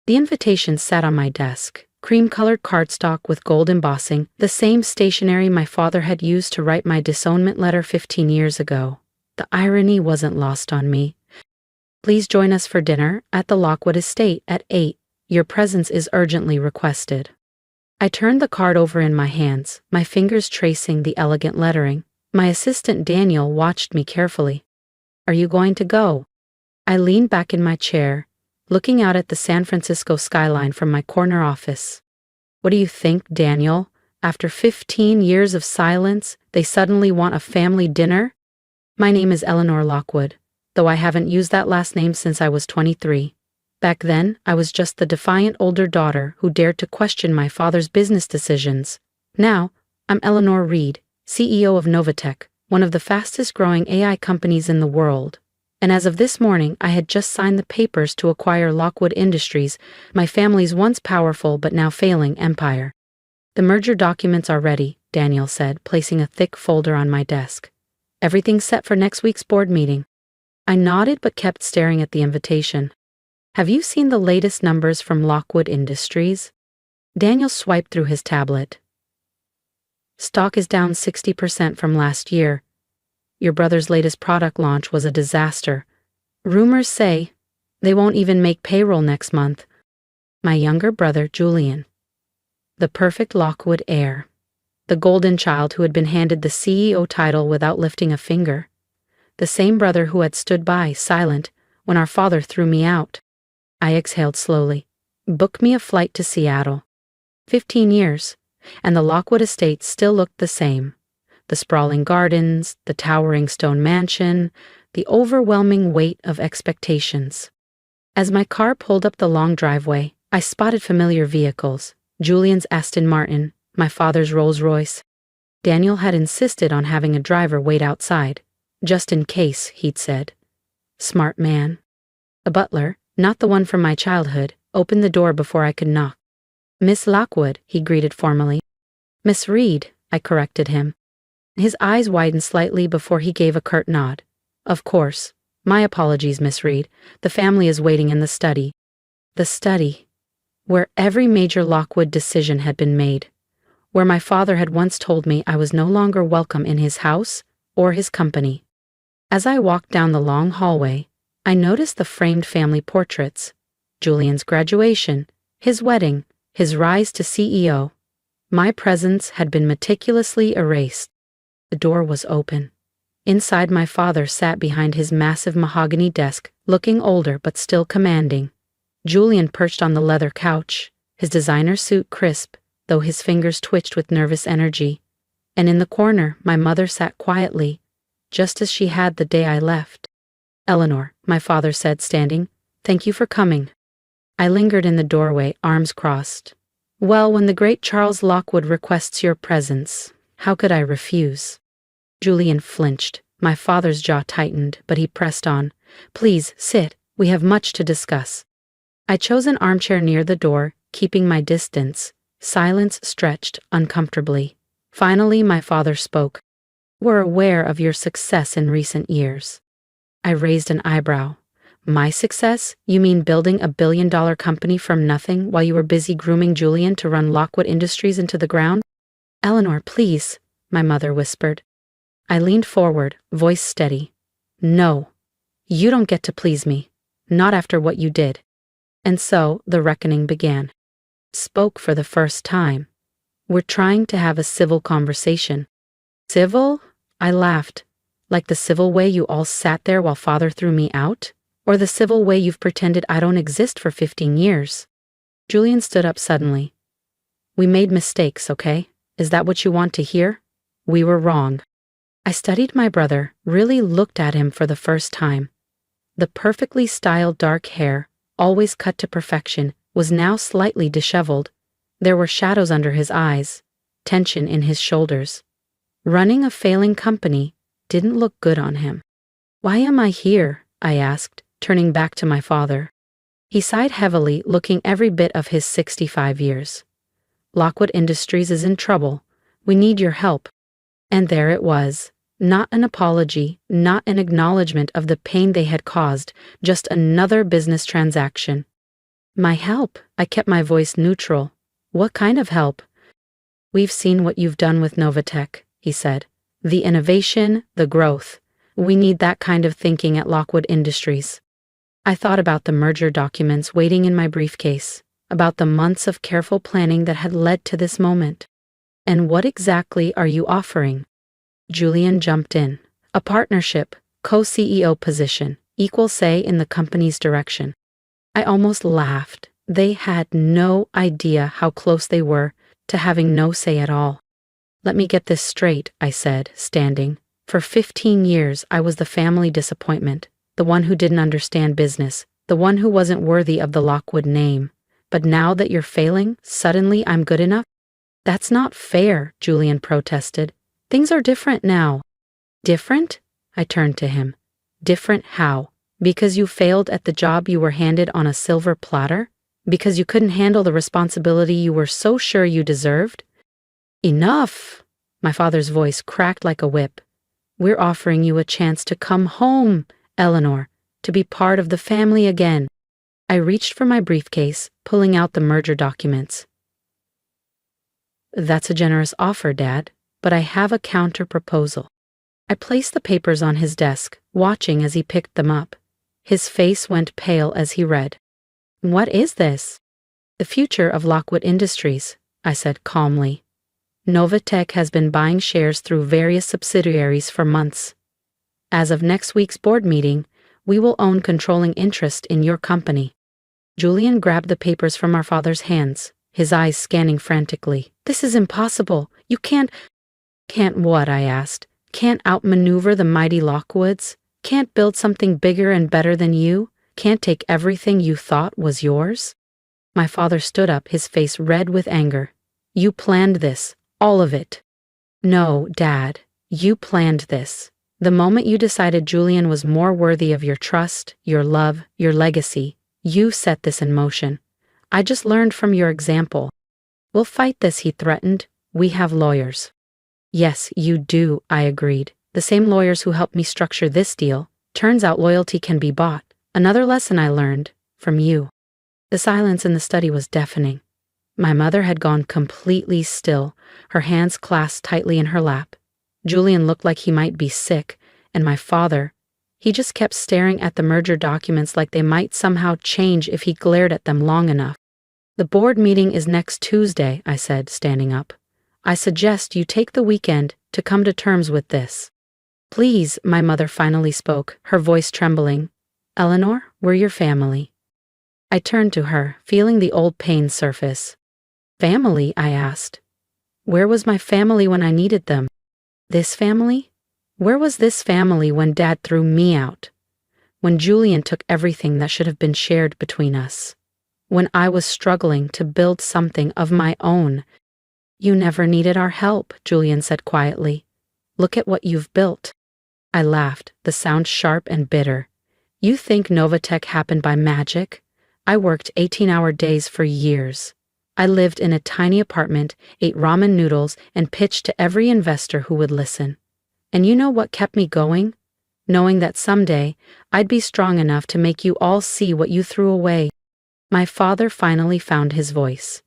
The invitation sat on my desk, cream-colored cardstock with gold embossing, the same stationery my father had used to write my disownment letter 15 years ago. The irony wasn't lost on me. Please join us for dinner at the Lockwood estate at 8. Your presence is urgently requested. I turned the card over in my hands, my fingers tracing the elegant lettering. My assistant Daniel watched me carefully. Are you going to go? I leaned back in my chair, looking out at the San Francisco skyline from my corner office. What do you think, Daniel? After 15 years of silence, they suddenly want a family dinner? My name is Eleanor Lockwood, though I haven't used that last name since I was 23. Back then, I was just the defiant older daughter who dared to question my father's business decisions. Now, I'm Eleanor Reed, CEO of Novatech, one of the fastest-growing AI companies in the world. And as of this morning, I had just signed the papers to acquire Lockwood Industries, my family's once powerful but now failing empire. The merger documents are ready, Daniel said, placing a thick folder on my desk. Everything's set for next week's board meeting. I nodded but kept staring at the invitation. Have you seen the latest numbers from Lockwood Industries? Daniel swiped through his tablet. Stock is down 60% from last year. Your brother's latest product launch was a disaster. Rumors say they won't even make payroll next month. My younger brother, Julian. The perfect Lockwood heir. The golden child who had been handed the CEO title without lifting a finger. The same brother who had stood by, silent, when our father threw me out. I exhaled slowly. Book me a flight to Seattle. 15 years, and the Lockwood estate still looked the same. The sprawling gardens, the towering stone mansion, the overwhelming weight of expectations. As my car pulled up the long driveway, I spotted familiar vehicles. Julian's Aston Martin, my father's Rolls-Royce. Daniel had insisted on having a driver wait outside. Just in case, he'd said. Smart man. A butler, not the one from my childhood, opened the door before I could knock. Miss Lockwood, he greeted formally. Miss Reed, I corrected him. His eyes widened slightly before he gave a curt nod. Of course. My apologies, Miss Reed. The family is waiting in the study. The study. Where every major Lockwood decision had been made. Where my father had once told me I was no longer welcome in his house or his company. As I walked down the long hallway, I noticed the framed family portraits. Julian's graduation, his wedding, his rise to CEO. My presence had been meticulously erased. The door was open. Inside, my father sat behind his massive mahogany desk, looking older but still commanding. Julian perched on the leather couch, his designer suit crisp, though his fingers twitched with nervous energy. And in the corner, my mother sat quietly, just as she had the day I left. Eleanor, my father said, standing, thank you for coming. I lingered in the doorway, arms crossed. Well, when the great Charles Lockwood requests your presence, how could I refuse? Julian flinched. My father's jaw tightened, but he pressed on. Please, sit. We have much to discuss. I chose an armchair near the door, keeping my distance. Silence stretched uncomfortably. Finally, my father spoke. We're aware of your success in recent years. I raised an eyebrow. My success? You mean building a billion-dollar company from nothing while you were busy grooming Julian to run Lockwood Industries into the ground? Eleanor, please, my mother whispered. I leaned forward, voice steady. No, you don't get to please me. Not after what you did. And so, the reckoning began. Spoke for the first time. We're trying to have a civil conversation. Civil? I laughed. Like the civil way you all sat there while father threw me out? Or the civil way you've pretended I don't exist for 15 years? Julian stood up suddenly. We made mistakes, okay? Is that what you want to hear? We were wrong. I studied my brother, really looked at him for the first time. The perfectly styled dark hair, always cut to perfection, was now slightly disheveled. There were shadows under his eyes, tension in his shoulders. Running a failing company didn't look good on him. Why am I here? I asked, turning back to my father. He sighed heavily, looking every bit of his 65 years. Lockwood Industries is in trouble. We need your help. And there it was. Not an apology, not an acknowledgement of the pain they had caused, just another business transaction. My help? I kept my voice neutral. What kind of help? We've seen what you've done with Novatech, he said. The innovation, the growth. We need that kind of thinking at Lockwood Industries. I thought about the merger documents waiting in my briefcase, about the months of careful planning that had led to this moment. And what exactly are you offering? Julian jumped in. A partnership, co-CEO position, equal say in the company's direction. I almost laughed. They had no idea how close they were to having no say at all. Let me get this straight, I said, standing. For 15 years I was the family disappointment, the one who didn't understand business, the one who wasn't worthy of the Lockwood name. But now that you're failing, suddenly I'm good enough? That's not fair, Julian protested. Things are different now. Different? I turned to him. Different how? Because you failed at the job you were handed on a silver platter? Because you couldn't handle the responsibility you were so sure you deserved? Enough! My father's voice cracked like a whip. We're offering you a chance to come home, Eleanor, to be part of the family again. I reached for my briefcase, pulling out the merger documents. That's a generous offer, Dad, but I have a counter-proposal. I placed the papers on his desk, watching as he picked them up. His face went pale as he read. What is this? The future of Lockwood Industries, I said calmly. Novatech has been buying shares through various subsidiaries for months. As of next week's board meeting, we will own controlling interest in your company. Julian grabbed the papers from our father's hands, his eyes scanning frantically. This is impossible. You can't... Can't what? I asked. Can't outmaneuver the mighty Lockwoods? Can't build something bigger and better than you? Can't take everything you thought was yours? My father stood up, his face red with anger. You planned this, all of it. No, Dad, you planned this. The moment you decided Julian was more worthy of your trust, your love, your legacy, you set this in motion. I just learned from your example. We'll fight this, he threatened. We have lawyers. Yes, you do, I agreed. The same lawyers who helped me structure this deal. Turns out loyalty can be bought. Another lesson I learned from you. The silence in the study was deafening. My mother had gone completely still, her hands clasped tightly in her lap. Julian looked like he might be sick, and my father, he just kept staring at the merger documents like they might somehow change if he glared at them long enough. The board meeting is next Tuesday, I said, standing up. I suggest you take the weekend to come to terms with this. Please, my mother finally spoke, her voice trembling. Eleanor, we're your family. I turned to her, feeling the old pain surface. Family? I asked. Where was my family when I needed them? This family? Where was this family when Dad threw me out? When Julian took everything that should have been shared between us? When I was struggling to build something of my own? You never needed our help, Julian said quietly. Look at what you've built. I laughed, the sound sharp and bitter. You think Novatech happened by magic? I worked 18-hour days for years. I lived in a tiny apartment, ate ramen noodles, and pitched to every investor who would listen. And you know what kept me going? Knowing that someday I'd be strong enough to make you all see what you threw away. My father finally found his voice.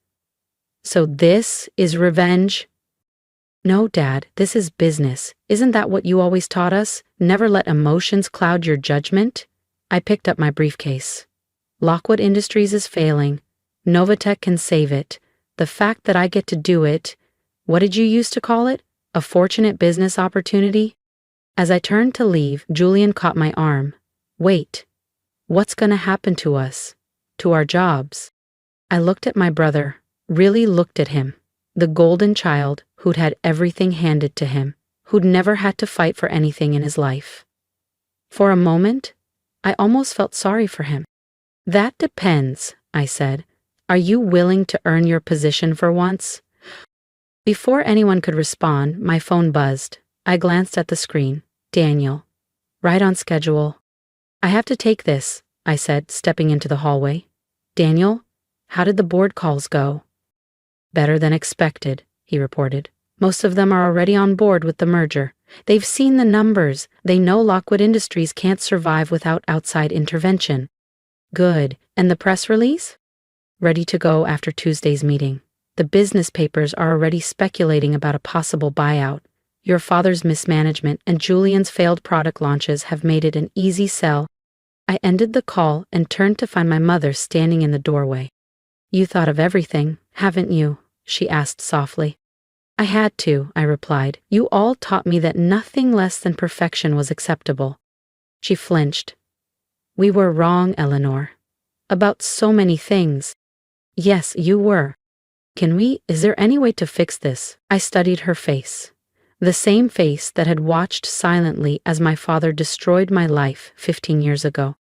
So this is revenge? No, Dad, this is business. Isn't that what you always taught us? Never let emotions cloud your judgment? I picked up my briefcase. Lockwood Industries is failing. Novatech can save it. The fact that I get to do it, what did you used to call it? A fortunate business opportunity? As I turned to leave, Julian caught my arm. Wait. What's going to happen to us? To our jobs? I looked at my brother, really looked at him. The golden child who'd had everything handed to him, who'd never had to fight for anything in his life. For a moment, I almost felt sorry for him. That depends, I said. Are you willing to earn your position for once? Before anyone could respond, my phone buzzed. I glanced at the screen. Daniel. Right on schedule. I have to take this, I said, stepping into the hallway. Daniel, how did the board calls go? Better than expected, he reported. Most of them are already on board with the merger. They've seen the numbers. They know Lockwood Industries can't survive without outside intervention. Good. And the press release? ready to go after Tuesday's meeting. The business papers are already speculating about a possible buyout. Your father's mismanagement and Julian's failed product launches have made it an easy sell. I ended the call and turned to find my mother standing in the doorway. You thought of everything, haven't you? She asked softly. I had to, I replied. You all taught me that nothing less than perfection was acceptable. She flinched. We were wrong, Eleanor. About so many things. Yes, you were. Is there any way to fix this? I studied her face. The same face that had watched silently as my father destroyed my life 15 years ago.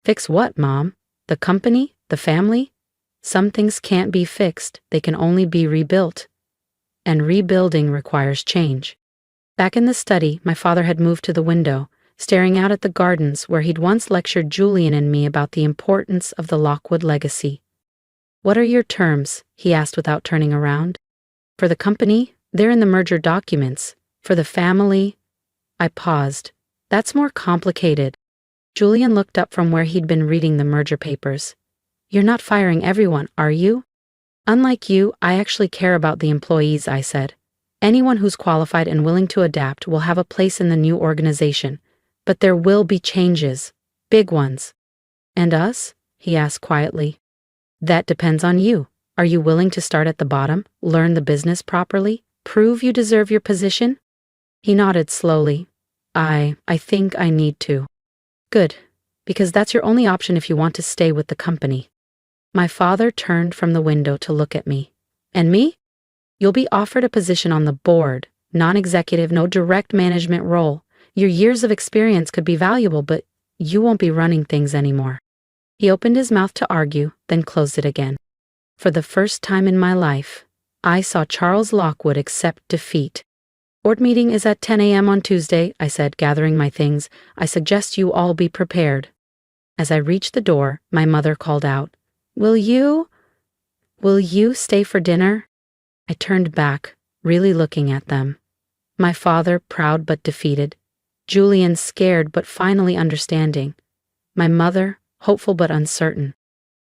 Fix what, Mom? The company? The family? Some things can't be fixed, they can only be rebuilt. And rebuilding requires change. Back in the study, my father had moved to the window, staring out at the gardens where he'd once lectured Julian and me about the importance of the Lockwood legacy. What are your terms? He asked without turning around. For the company, they're in the merger documents. For the family, I paused. That's more complicated. Julian looked up from where he'd been reading the merger papers. You're not firing everyone, are you? Unlike you, I actually care about the employees, I said. Anyone who's qualified and willing to adapt will have a place in the new organization. But there will be changes. Big ones. And us? He asked quietly. That depends on you. Are you willing to start at the bottom, learn the business properly, prove you deserve your position? He nodded slowly. I think I need to. Good, because that's your only option if you want to stay with the company. My father turned from the window to look at me. And me? You'll be offered a position on the board, non-executive, no direct management role. Your years of experience could be valuable, but you won't be running things anymore. He opened his mouth to argue, then closed it again. For the first time in my life, I saw Charles Lockwood accept defeat. Board meeting is at 10 a.m. on Tuesday, I said, gathering my things. I suggest you all be prepared. As I reached the door, my mother called out, Will you stay for dinner? I turned back, really looking at them. My father, proud but defeated. Julian, scared but finally understanding. My mother, hopeful but uncertain.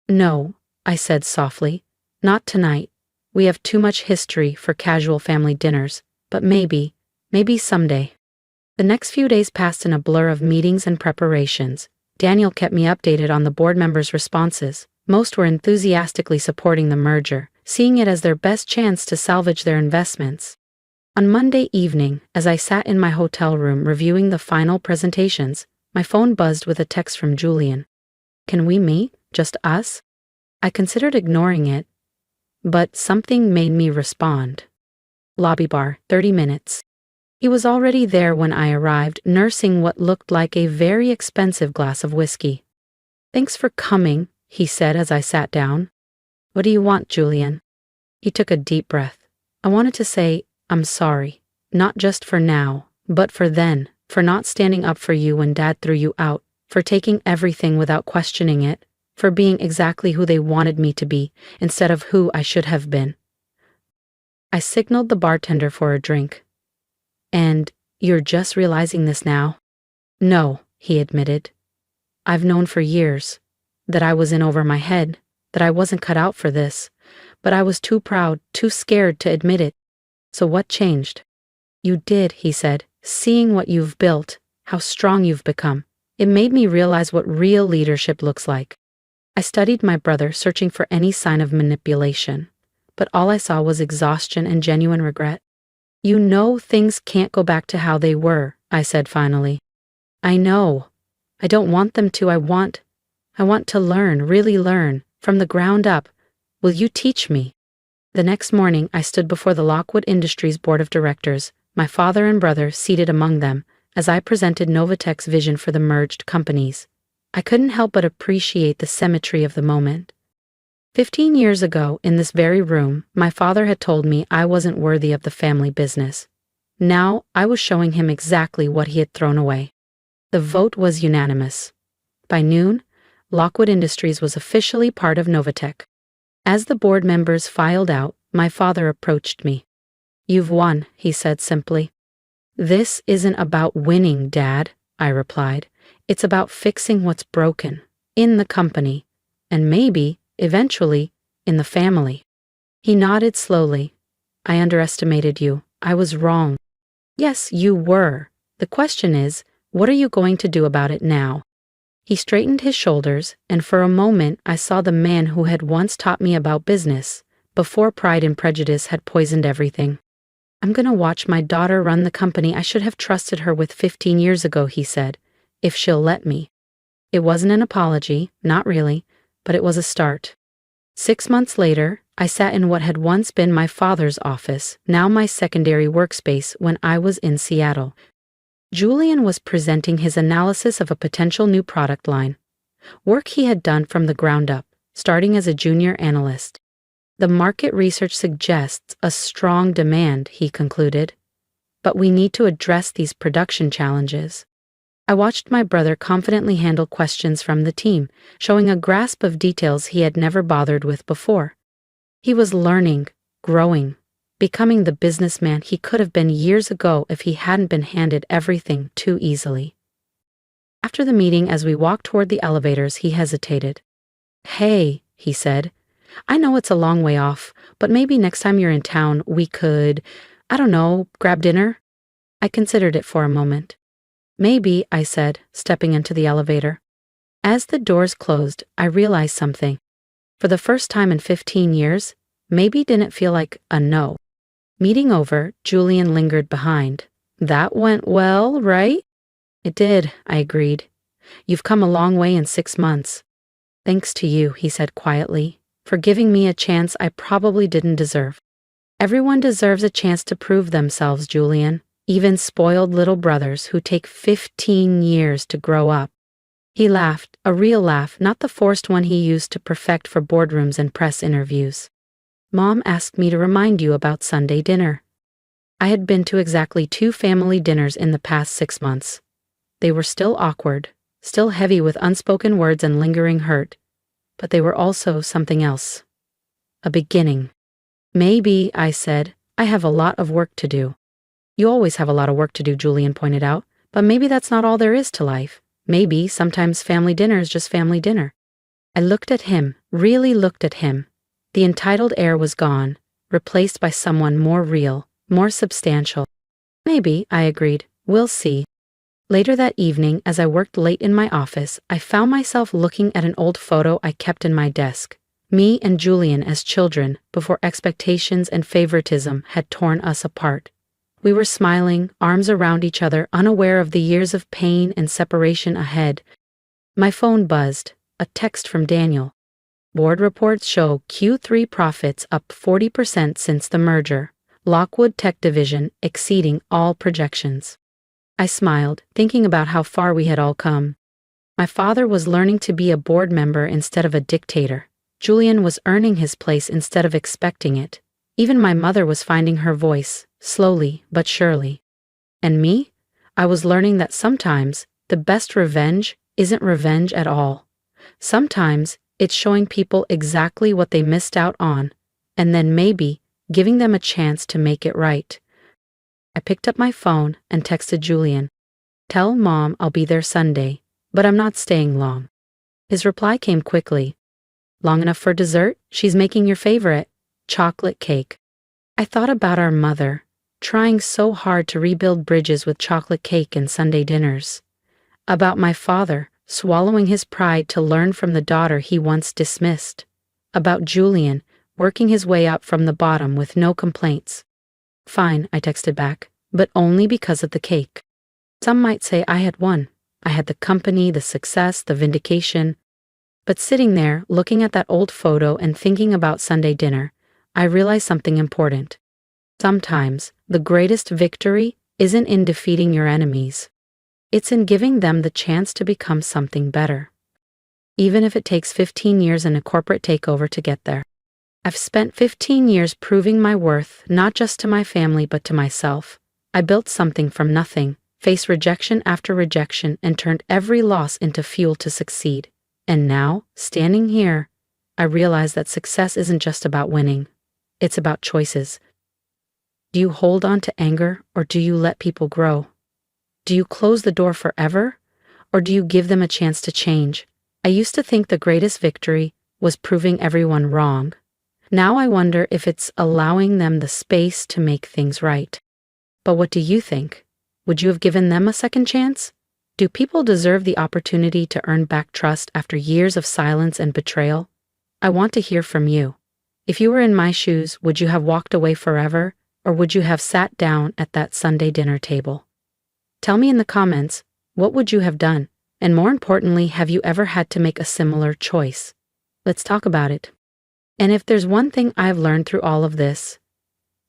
No, I said softly. Not tonight. We have too much history for casual family dinners, but maybe someday. The next few days passed in a blur of meetings and preparations. Daniel kept me updated on the board members' responses. Most were enthusiastically supporting the merger, seeing it as their best chance to salvage their investments. On Monday evening, as I sat in my hotel room reviewing the final presentations, my phone buzzed with a text from Julian. Can we meet? Just us? I considered ignoring it, but something made me respond. Lobby bar, 30 minutes. He was already there when I arrived, nursing what looked like a very expensive glass of whiskey. Thanks for coming, he said as I sat down. What do you want, Julian? He took a deep breath. I wanted to say, I'm sorry, not just for now, but for then, for not standing up for you when Dad threw you out, for taking everything without questioning it, for being exactly who they wanted me to be, instead of who I should have been. I signaled the bartender for a drink. And you're just realizing this now? No, he admitted. I've known for years that I was in over my head, that I wasn't cut out for this, but I was too proud, too scared to admit it. So what changed? You did, he said, seeing what you've built, how strong you've become. It made me realize what real leadership looks like. I studied my brother, searching for any sign of manipulation, but all I saw was exhaustion and genuine regret. You know things can't go back to how they were, I said finally. I know. I don't want them to. I want to learn, really learn, from the ground up. Will you teach me? The next morning, I stood before the Lockwood Industries board of directors, my father and brother seated among them, as I presented Novatech's vision for the merged companies. I couldn't help but appreciate the symmetry of the moment. 15 years ago, in this very room, my father had told me I wasn't worthy of the family business. Now, I was showing him exactly what he had thrown away. The vote was unanimous. By noon, Lockwood Industries was officially part of Novatech. As the board members filed out, my father approached me. You've won, he said simply. This isn't about winning, Dad, I replied. It's about fixing what's broken, in the company, and maybe, eventually, in the family. He nodded slowly. I underestimated you. I was wrong. Yes, you were. The question is, what are you going to do about it now? He straightened his shoulders, and for a moment I saw the man who had once taught me about business, before pride and prejudice had poisoned everything. I'm gonna watch my daughter run the company I should have trusted her with 15 years ago, he said, if she'll let me. It wasn't an apology, not really, but it was a start. 6 months later, I sat in what had once been my father's office, now my secondary workspace when I was in Seattle. Julian was presenting his analysis of a potential new product line, work he had done from the ground up, starting as a junior analyst. The market research suggests a strong demand, he concluded, but we need to address these production challenges. I watched my brother confidently handle questions from the team, showing a grasp of details he had never bothered with before. He was learning, growing, becoming the businessman he could have been years ago if he hadn't been handed everything too easily. After the meeting, as we walked toward the elevators, he hesitated. Hey, he said, I know it's a long way off, but maybe next time you're in town we could, I don't know, grab dinner? I considered it for a moment. Maybe, I said, stepping into the elevator. As the doors closed, I realized something. For the first time in 15 years, maybe didn't feel like a no. Meeting over, Julian lingered behind. That went well, right? It did, I agreed. You've come a long way in 6 months. Thanks to you, he said quietly, for giving me a chance I probably didn't deserve. Everyone deserves a chance to prove themselves, Julian, even spoiled little brothers who take 15 years to grow up. He laughed, a real laugh, not the forced one he used to perfect for boardrooms and press interviews. Mom asked me to remind you about Sunday dinner. I had been to exactly 2 family dinners in the past 6 months. They were still awkward, still heavy with unspoken words and lingering hurt, but they were also something else. A beginning. Maybe, I said, I have a lot of work to do. You always have a lot of work to do, Julian pointed out, but maybe that's not all there is to life. Maybe sometimes family dinner is just family dinner. I looked at him, really looked at him. The entitled air was gone, replaced by someone more real, more substantial. Maybe, I agreed, we'll see. Later that evening, as I worked late in my office, I found myself looking at an old photo I kept in my desk. Me and Julian as children, before expectations and favoritism had torn us apart. We were smiling, arms around each other, unaware of the years of pain and separation ahead. My phone buzzed, a text from Daniel. Board reports show Q3 profits up 40% since the merger, Lockwood Tech Division exceeding all projections. I smiled, thinking about how far we had all come. My father was learning to be a board member instead of a dictator. Julian was earning his place instead of expecting it. Even my mother was finding her voice, slowly but surely. And me? I was learning that sometimes the best revenge isn't revenge at all. Sometimes it's showing people exactly what they missed out on, and then maybe giving them a chance to make it right. I picked up my phone and texted Julian. Tell Mom I'll be there Sunday, but I'm not staying long. His reply came quickly. Long enough for dessert? She's making your favorite, chocolate cake. I thought about our mother, trying so hard to rebuild bridges with chocolate cake and Sunday dinners. About my father, swallowing his pride to learn from the daughter he once dismissed. About Julian, working his way up from the bottom with no complaints. Fine, I texted back, but only because of the cake. Some might say I had won. I had the company, the success, the vindication. But sitting there, looking at that old photo and thinking about Sunday dinner, I realized something important. Sometimes, the greatest victory isn't in defeating your enemies. It's in giving them the chance to become something better. Even if it takes 15 years and a corporate takeover to get there. I've spent 15 years proving my worth, not just to my family but to myself. I built something from nothing, faced rejection after rejection, and turned every loss into fuel to succeed. And now, standing here, I realize that success isn't just about winning. It's about choices. Do you hold on to anger, or do you let people grow? Do you close the door forever, or do you give them a chance to change? I used to think the greatest victory was proving everyone wrong. Now I wonder if it's allowing them the space to make things right. But what do you think? Would you have given them a second chance? Do people deserve the opportunity to earn back trust after years of silence and betrayal? I want to hear from you. If you were in my shoes, would you have walked away forever, or would you have sat down at that Sunday dinner table? Tell me in the comments, what would you have done? And more importantly, have you ever had to make a similar choice? Let's talk about it. And if there's one thing I've learned through all of this,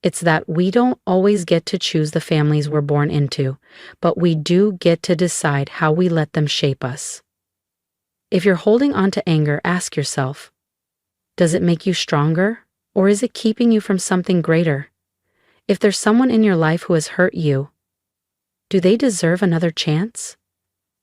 it's that we don't always get to choose the families we're born into, but we do get to decide how we let them shape us. If you're holding on to anger, ask yourself, does it make you stronger, or is it keeping you from something greater? If there's someone in your life who has hurt you, do they deserve another chance?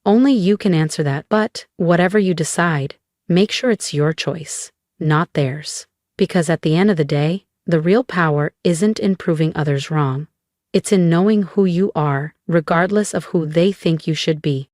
Only you can answer that, but whatever you decide, make sure it's your choice, not theirs. Because at the end of the day, the real power isn't in proving others wrong. It's in knowing who you are, regardless of who they think you should be.